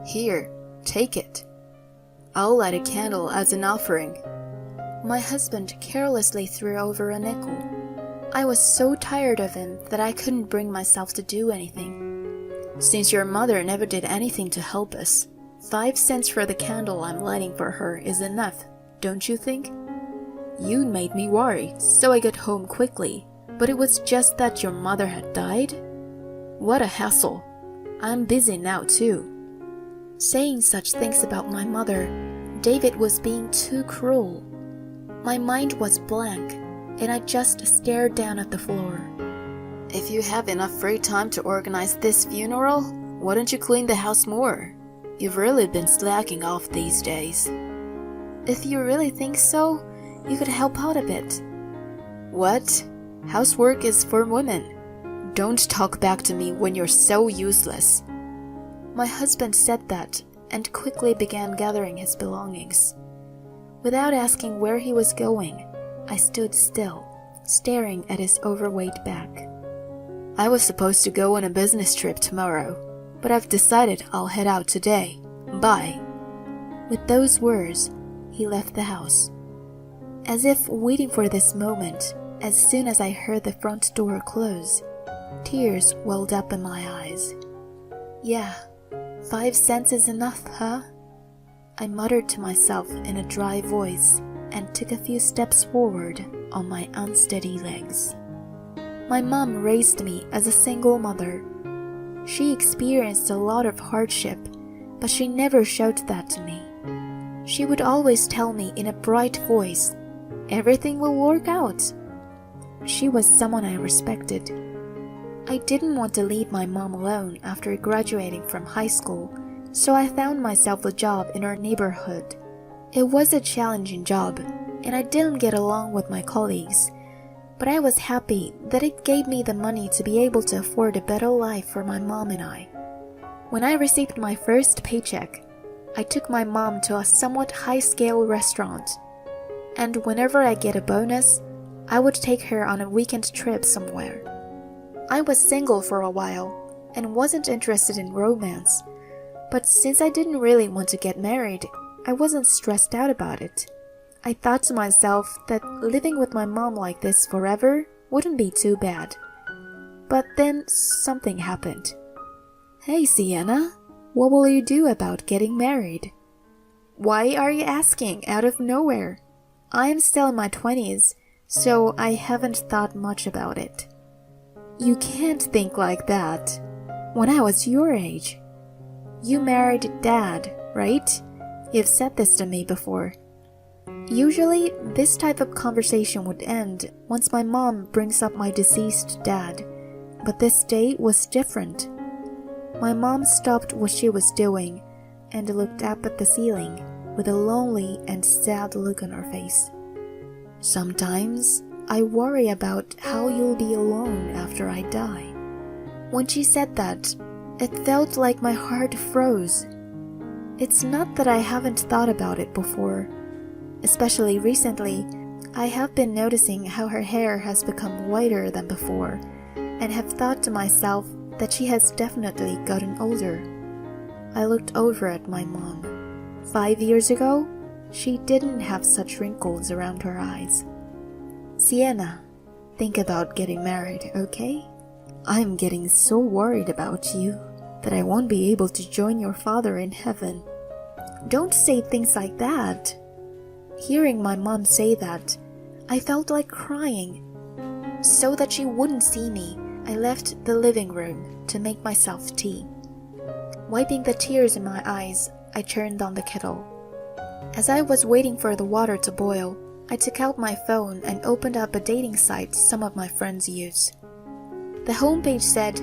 Here, take it. I'll light a candle as an offering. My husband carelessly threw over a nickel. I was so tired of him that I couldn't bring myself to do anything. Since your mother never did anything to help us, 5 cents for the candle I'm lighting for her is enough, don't you think? You made me worry, so I got home quickly, but it was just that your mother had died? What a hassle. I'm busy now too. Saying such things about my mother, David was being too cruel. My mind was blank, and I just stared down at the floor. If you have enough free time to organize this funeral, why don't you clean the house more? You've really been slacking off these days. If you really think so, you could help out a bit. What? Housework is for women. Don't talk back to me when you're so useless. My husband said that and quickly began gathering his belongings. Without asking where he was going, I stood still, staring at his overweight back. I was supposed to go on a business trip tomorrow, but I've decided I'll head out today. Bye. With those words, he left the house. As if waiting for this moment, as soon as I heard the front door close, tears welled up in my eyes. Yeah, 5 cents is enough, huh? I muttered to myself in a dry voice and took a few steps forward on my unsteady legs. My mom raised me as a single mother. She experienced a lot of hardship, but she never showed that to me. She would always tell me in a bright voice, "Everything will work out." She was someone I respected. I didn't want to leave my mom alone after graduating from high school, so I found myself a job in our neighborhood. It was a challenging job, and I didn't get along with my colleagues, but I was happy that it gave me the money to be able to afford a better life for my mom and I. When I received my first paycheck, I took my mom to a somewhat high-scale restaurant, and whenever I get a bonus, I would take her on a weekend trip somewhere. I was single for a while and wasn't interested in romance, but since I didn't really want to get married, I wasn't stressed out about it. I thought to myself that living with my mom like this forever wouldn't be too bad. But then something happened. Hey, Sienna, what will you do about getting married? Why are you asking out of nowhere? I am still in my 20s, so I haven't thought much about it. You can't think like that. When I was your age, you married Dad, right? You've said this to me before. Usually, this type of conversation would end once my mom brings up my deceased dad, but this day was different. My mom stopped what she was doing and looked up at the ceiling with a lonely and sad look on her face. Sometimes I worry about how you'll be alone after I die. When she said that, it felt like my heart froze. It's not that I haven't thought about it before. Especially recently, I have been noticing how her hair has become whiter than before, and have thought to myself that she has definitely gotten older. I looked over at my mom. 5 years ago, she didn't have such wrinkles around her eyes. Sienna, think about getting married, okay? I'm getting so worried about you that I won't be able to join your father in heaven. Don't say things like that. Hearing my mom say that, I felt like crying. So that she wouldn't see me, I left the living room to make myself tea. Wiping the tears in my eyes, I turned on the kettle. As I was waiting for the water to boil, I took out my phone and opened up a dating site some of my friends use. The homepage said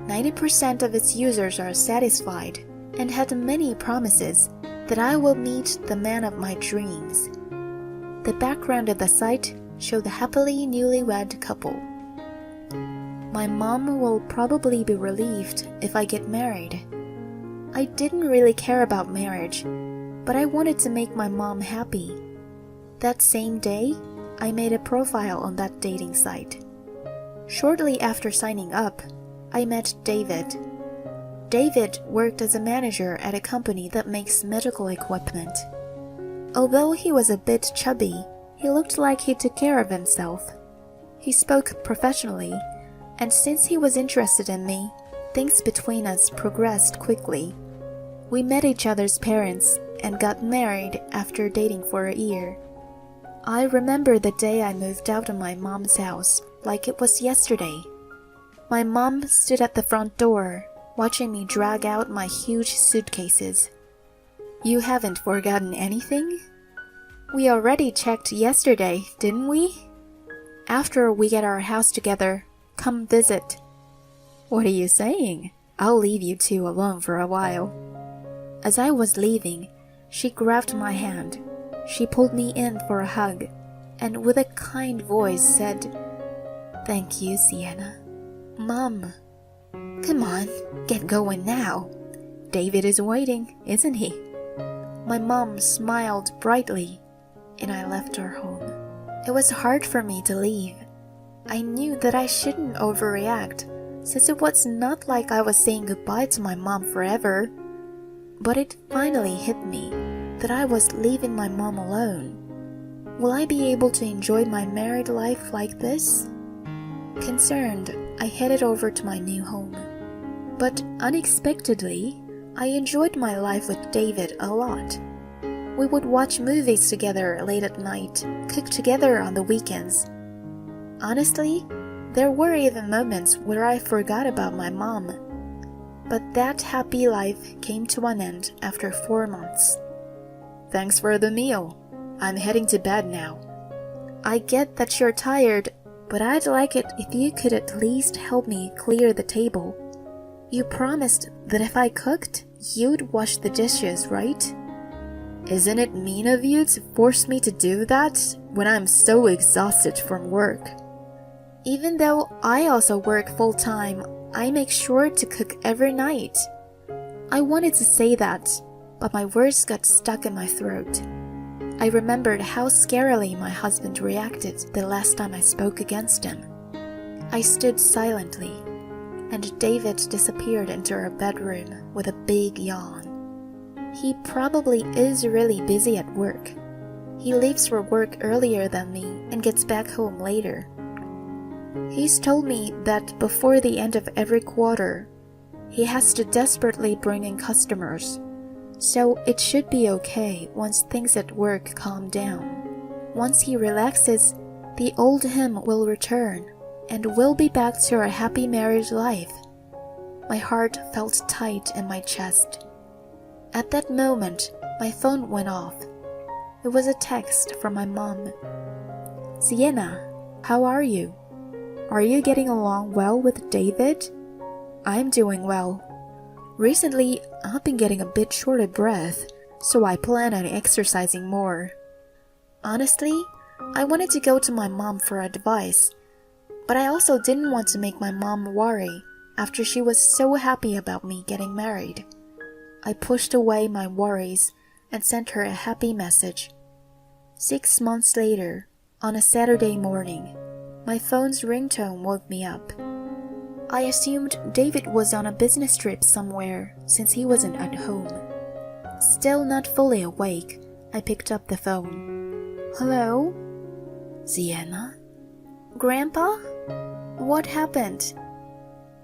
90% of its users are satisfied and had many promises that I will meet the man of my dreams. The background of the site showed a happily newlywed couple. My mom will probably be relieved if I get married. I didn't really care about marriage, but I wanted to make my mom happy. That same day, I made a profile on that dating site. Shortly after signing up, I met David. David worked as a manager at a company that makes medical equipment. Although he was a bit chubby, he looked like he took care of himself. He spoke professionally, and since he was interested in me, things between us progressed quickly. We met each other's parents and got married after dating for a year. I remember the day I moved out of my mom's house like it was yesterday. My mom stood at the front door, watching me drag out my huge suitcases. "You haven't forgotten anything? We already checked yesterday, didn't we? After we get our house together, come visit." "What are you saying? I'll leave you two alone for a while." As I was leaving, she grabbed my hand. She pulled me in for a hug, and with a kind voice said, "Thank you, Sienna." "Mom." "Come on, get going now. David is waiting, isn't he?" My mom smiled brightly, and I left her home. It was hard for me to leave. I knew that I shouldn't overreact, since it was not like I was saying goodbye to my mom forever. But it finally hit me that I was leaving my mom alone. Will I be able to enjoy my married life like this? Concerned, I headed over to my new home. But unexpectedly, I enjoyed my life with David a lot. We would watch movies together late at night, cook together on the weekends. Honestly, there were even moments where I forgot about my mom. But that happy life came to an end after 4 months. "Thanks for the meal. I'm heading to bed now." "I get that you're tired, but I'd like it if you could at least help me clear the table. You promised that if I cooked, you'd wash the dishes, right?" "Isn't it mean of you to force me to do that when I'm so exhausted from work?" "Even though I also work full-time, I make sure to cook every night." I wanted to say that, but my words got stuck in my throat. I remembered how scarily my husband reacted the last time I spoke against him. I stood silently, and David disappeared into our bedroom with a big yawn. He probably is really busy at work. He leaves for work earlier than me and gets back home later. He's told me that before the end of every quarter, he has to desperately bring in customers, so it should be okay once things at work calm down. Once he relaxes, the old him will return, and we'll be back to our happy married life. My heart felt tight in my chest. At that moment, my phone went off. It was a text from my mom. "Sienna, how are you? Are you getting along well with David?" "I'm doing well. Recently, I've been getting a bit short of breath, so I plan on exercising more." Honestly, I wanted to go to my mom for advice, but I also didn't want to make my mom worry after she was so happy about me getting married. I pushed away my worries and sent her a happy message. 6 months later, on a Saturday morning, my phone's ringtone woke me up. I assumed David was on a business trip somewhere since he wasn't at home. Still not fully awake, I picked up the phone. "Hello? Sienna?" "Grandpa? What happened?"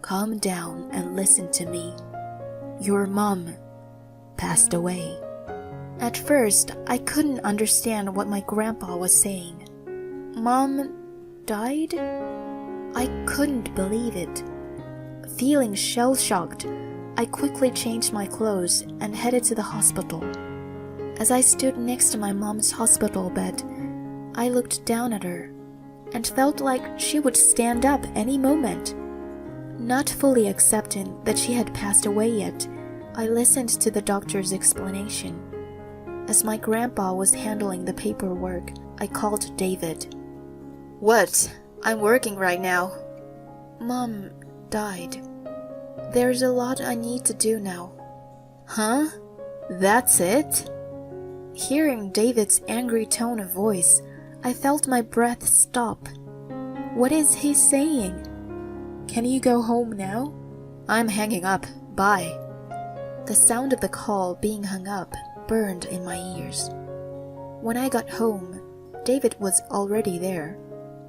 "Calm down and listen to me. Your mom passed away." At first, I couldn't understand what my grandpa was saying. "Mom died?" I couldn't believe it. Feeling shell-shocked, I quickly changed my clothes and headed to the hospital. As I stood next to my mom's hospital bed, I looked down at her and felt like she would stand up any moment. Not fully accepting that she had passed away yet, I listened to the doctor's explanation. As my grandpa was handling the paperwork, I called David. "What? I'm working right now." "Mom died. There's a lot I need to do now." "Huh? That's it?" Hearing David's angry tone of voice, I felt my breath stop. What is he saying? "Can you go home now?" "I'm hanging up, Bye. The sound of the call being hung up burned in my ears. When I got home, David was already there.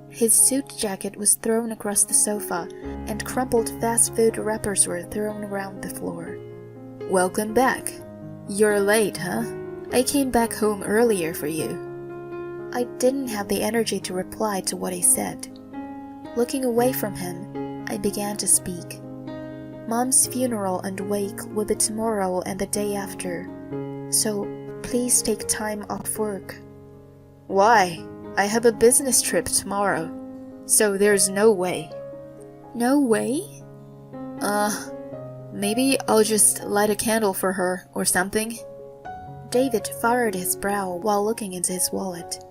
His suit jacket was thrown across the sofa, and crumpled fast food wrappers were thrown around the floor. Welcome back. You're late, huh? I came back home earlier for you. I didn't have the energy to reply to what he said. Looking away from him, I began to speak. Mom's funeral and wake will be tomorrow and the day after, so please take time off work. Why? I have a business trip tomorrow, so there's no way. No way? Maybe I'll just light a candle for her or something. David furrowed his brow while looking into his wallet.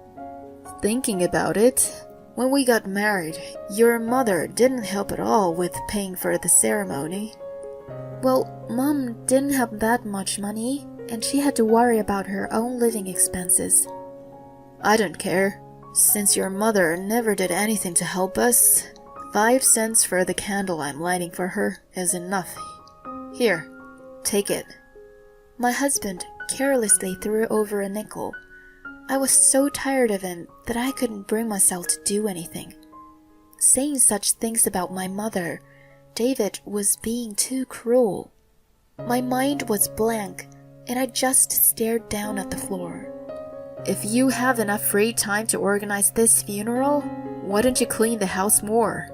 Thinking about it, when we got married, your mother didn't help at all with paying for the ceremony. Well, Mom didn't have that much money, and she had to worry about her own living expenses. I don't care. Since your mother never did anything to help us, 5 cents for the candle I'm lighting for her is enough. Here, take it. My husband carelessly threw over a nickel. I was so tired of him that I couldn't bring myself to do anything. Saying such things about my mother, David was being too cruel. My mind was blank, and I just stared down at the floor. If you have enough free time to organize this funeral, why don't you clean the house more?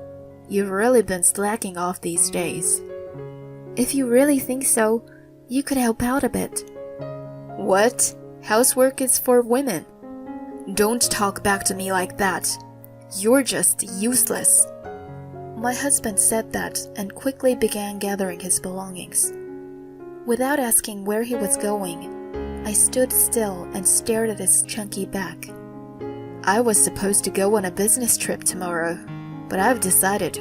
You've really been slacking off these days. If you really think so, you could help out a bit. What? Housework is for women. Don't talk back to me like that. You're just useless. My husband said that and quickly began gathering his belongings. Without asking where he was going, I stood still and stared at his chunky back. I was supposed to go on a business trip tomorrow, but I've decided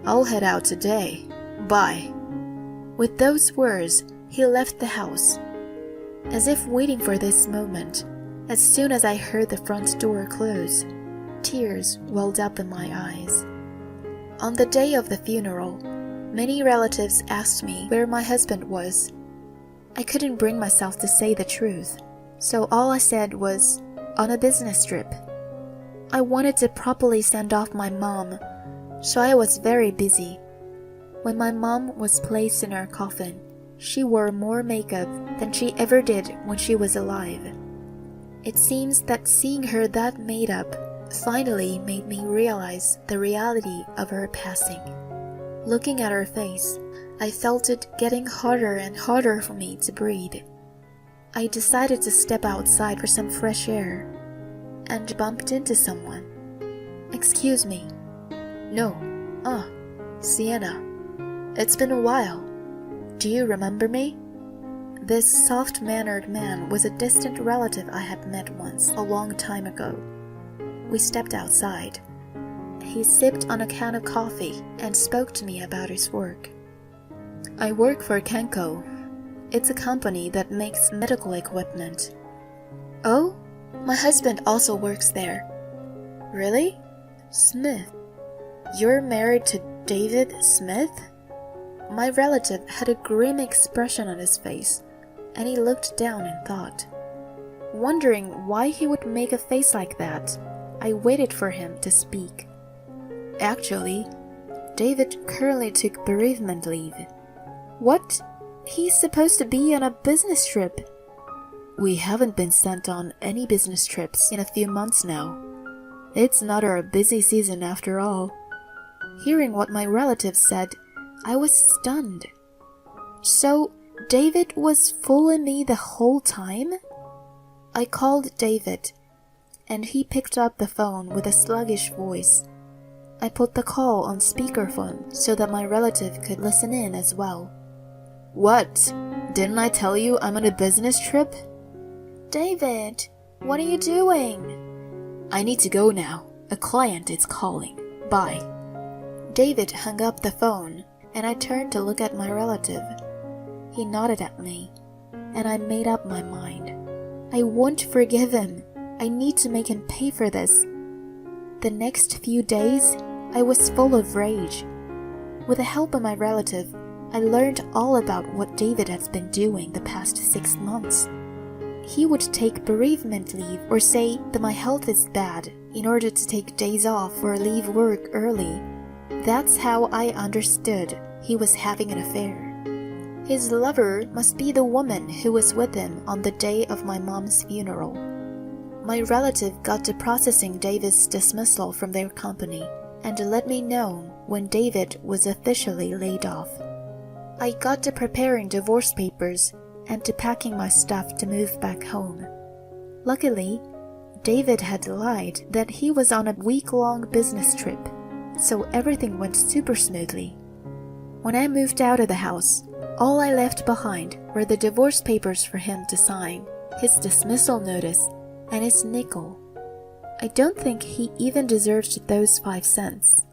I'll head out today. Bye. With those words, he left the house. As if waiting for this moment, as soon as I heard the front door close, tears welled up in my eyes. On the day of the funeral, many relatives asked me where my husband was. I couldn't bring myself to say the truth, so all I said was, on a business trip. I wanted to properly send off my mom, so I was very busy. When my mom was placed in her coffin, she wore more makeup than she ever did when she was alive. It seems that seeing her that made up finally made me realize the reality of her passing. Looking at her face, I felt it getting harder and harder for me to breathe. I decided to step outside for some fresh air and bumped into someone. "Excuse me." No. Sienna. It's been a while. Do you remember me? This soft-mannered man was a distant relative I had met once a long time ago. We stepped outside. He sipped on a can of coffee and spoke to me about his work. I work for Kenko. It's a company that makes medical equipment. Oh, my husband also works there. Really? Smith. You're married to David Smith? My relative had a grim expression on his face, and he looked down in thought. Wondering why he would make a face like that, I waited for him to speak. Actually, David currently took bereavement leave. What? He's supposed to be on a business trip. We haven't been sent on any business trips in a few months now. It's not our busy season after all. Hearing what my relative said, I was stunned. So, David was fooling me the whole time? I called David, and he picked up the phone with a sluggish voice. I put the call on speakerphone so that my relative could listen in as well. What? Didn't I tell you I'm on a business trip? David, what are you doing? I need to go now. A client is calling. Bye. David hung up the phone, and I turned to look at my relative. He nodded at me, and I made up my mind. I won't forgive him. I need to make him pay for this. The next few days, I was full of rage. With the help of my relative, I learned all about what David has been doing the past 6 months. He would take bereavement leave or say that my health is bad in order to take days off or leave work early. That's how I understood he was having an affair. His lover must be the woman who was with him on the day of my mom's funeral. My relative got to processing David's dismissal from their company and let me know when David was officially laid off. I got to preparing divorce papers and to packing my stuff to move back home. Luckily, David had lied that he was on a week-long business trip, so everything went super smoothly. When I moved out of the house, all I left behind were the divorce papers for him to sign, his dismissal notice, and his nickel. I don't think he even deserved those 5 cents.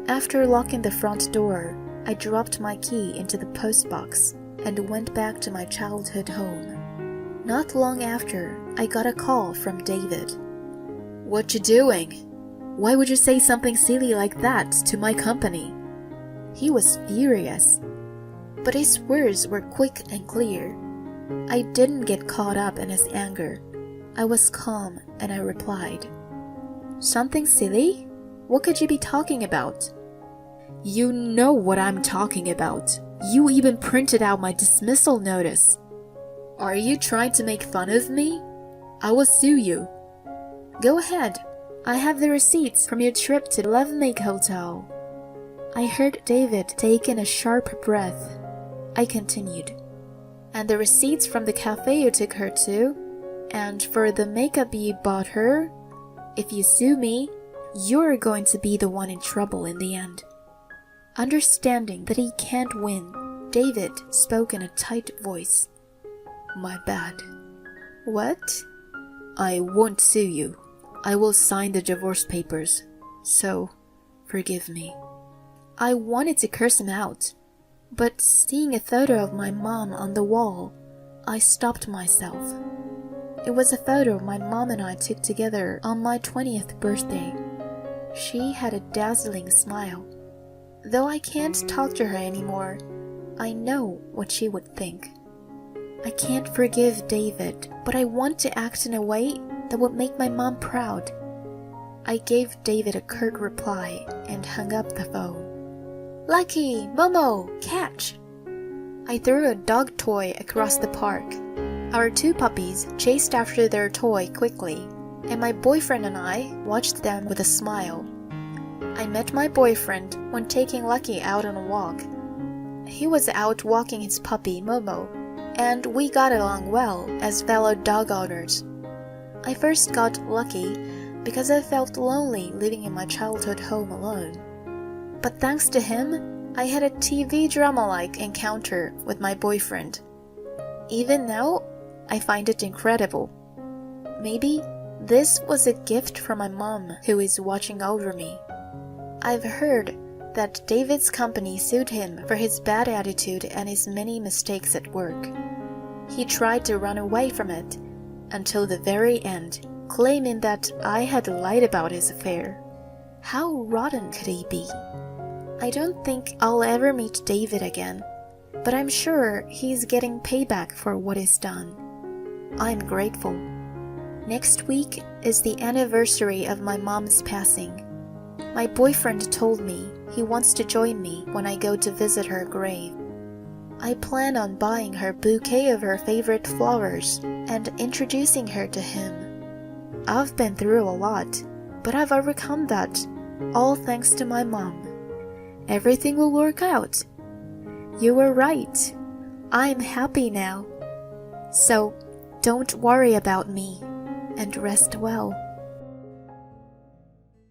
After locking the front door, I dropped my key into the postbox and went back to my childhood home. Not long after, I got a call from David. "What you doing? Why would you say something silly like that to my company?" He was furious, but his words were quick and clear. I didn't get caught up in his anger. I was calm and I replied, "Something silly? What could you be talking about?" "You know what I'm talking about. You even printed out my dismissal notice. Are you trying to make fun of me? I will sue you." "Go ahead. I have the receipts from your trip to Love Make Hotel." I heard David take in a sharp breath. I continued, "And the receipts from the cafe you took her to, and for the makeup you bought her. If you sue me, you're going to be the one in trouble in the end." Understanding that he can't win, David spoke in a tight voice. "My bad. "What?" I won't sue you. I will sign the divorce papers. So, forgive me." I wanted to curse him out, but seeing a photo of my mom on the wall, I stopped myself. It was a photo my mom and I took together on my 20th birthday. She had a dazzling smile. Though I can't talk to her anymore, I know what she would think. I can't forgive David, but I want to act in a way that would make my mom proud. I gave David a curt reply and hung up the phone. "Lucky, Momo, catch!" I threw a dog toy across the park. Our 2 puppies chased after their toy quickly, and my boyfriend and I watched them with a smile. I met my boyfriend when taking Lucky out on a walk. He was out walking his puppy, Momo, and we got along well as fellow dog owners. I first got Lucky because I felt lonely living in my childhood home alone. But thanks to him, I had a TV drama-like encounter with my boyfriend. Even now, I find it incredible. Maybe this was a gift from my mom who is watching over me. I've heard that David's company sued him for his bad attitude and his many mistakes at work. He tried to run away from it until the very end, claiming that I had lied about his affair. How rotten could he be? I don't think I'll ever meet David again, but I'm sure he's getting payback for what he's done. I'm grateful. Next week is the anniversary of my mom's passing. My boyfriend told me he wants to join me when I go to visit her grave. I plan on buying her a bouquet of her favorite flowers and introducing her to him. I've been through a lot, but I've overcome that, all thanks to my mom. Everything will work out. You were right. I'm happy now. So, don't worry about me, and rest well.